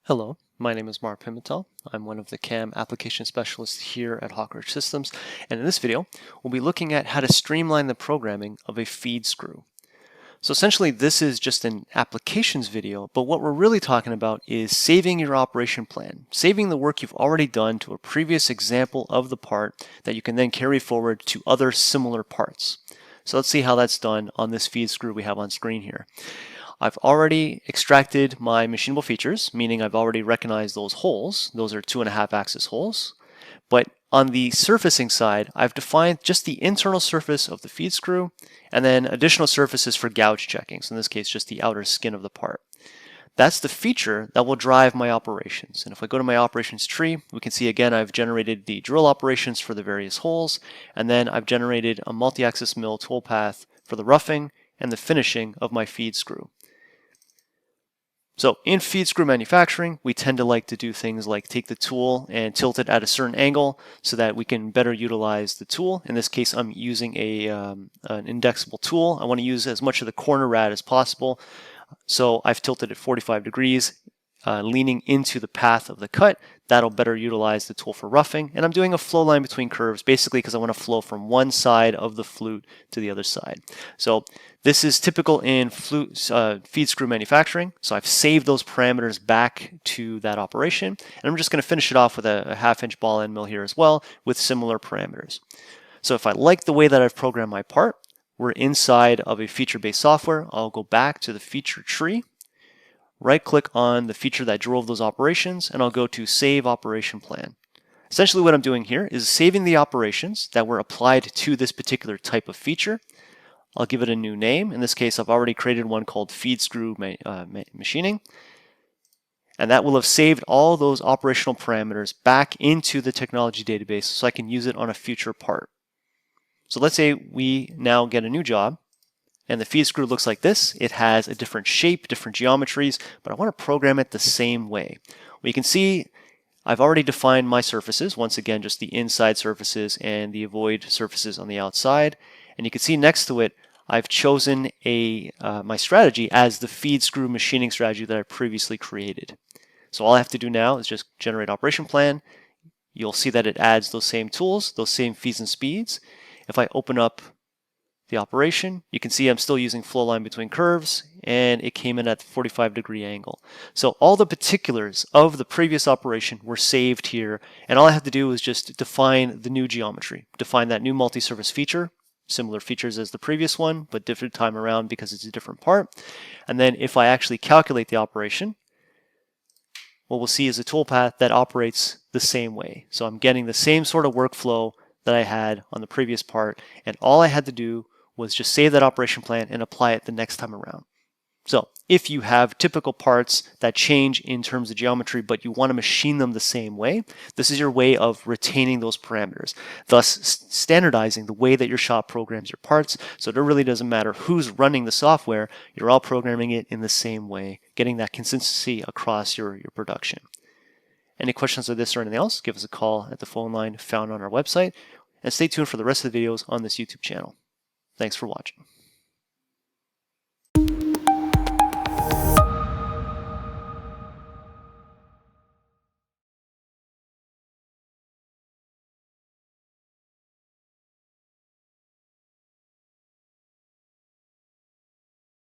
Hello, my name is Mark Pimentel. I'm one of the CAM application specialists here at Hawkridge Systems, and in this video, we'll be looking at how to streamline the programming of a feed screw. So essentially, this is just an applications video, but what we're really talking about is saving your operation plan, saving the work you've already done to a previous example of the part that you can then carry forward to other similar parts. So let's see how that's done on this feed screw we have on screen here. I've already extracted my machinable features, meaning I've already recognized those holes. Those are 2.5 axis holes. But on the surfacing side, I've defined just the internal surface of the feed screw and then additional surfaces for gouge checking. So in this case, just the outer skin of the part. That's the feature that will drive my operations. And if I go to my operations tree, we can see again I've generated the drill operations for the various holes, and then I've generated a multi-axis mill toolpath for the roughing and the finishing of my feed screw. So in feed screw manufacturing, we tend to like to do things like take the tool and tilt it at a certain angle so that we can better utilize the tool. In this case, I'm using an indexable tool. I want to use as much of the corner rad as possible. So I've tilted it 45 degrees, leaning into the path of the cut. That'll better utilize the tool for roughing. And I'm doing a flow line between curves, basically because I want to flow from one side of the flute to the other side. So this is typical in feed screw manufacturing. So I've saved those parameters back to that operation. And I'm just going to finish it off with a 1/2-inch ball end mill here as well with similar parameters. So if I like the way that I've programmed my part, we're inside of a feature-based software. I'll go back to the feature tree, right-click on the feature that drove those operations, and I'll go to Save Operation Plan. Essentially what I'm doing here is saving the operations that were applied to this particular type of feature. I'll give it a new name. In this case, I've already created one called Feedscrew Machining. And that will have saved all those operational parameters back into the technology database so I can use it on a future part. So let's say we now get a new job, and the feed screw looks like this. It has a different shape, different geometries, but I want to program it the same way. Well, you can see I've already defined my surfaces. Once again, just the inside surfaces and the avoid surfaces on the outside. And you can see next to it, I've chosen my strategy as the feed screw machining strategy that I previously created. So all I have to do now is just generate operation plan. You'll see that it adds those same tools, those same feeds and speeds. If I open up the operation, you can see I'm still using flow line between curves, and it came in at the 45-degree angle. So all the particulars of the previous operation were saved here, and all I have to do is just define the new geometry, define that new multi-surface feature, similar features as the previous one, but different time around because it's a different part. And then if I actually calculate the operation, what we'll see is a toolpath that operates the same way. So I'm getting the same sort of workflow that I had on the previous part, and all I had to do was just save that operation plan and apply it the next time around. So if you have typical parts that change in terms of geometry, but you want to machine them the same way, this is your way of retaining those parameters, thus standardizing the way that your shop programs your parts. So it really doesn't matter who's running the software, you're all programming it in the same way, getting that consistency across your production. Any questions on this or anything else, give us a call at the phone line found on our website, and stay tuned for the rest of the videos on this YouTube channel. Thanks for watching.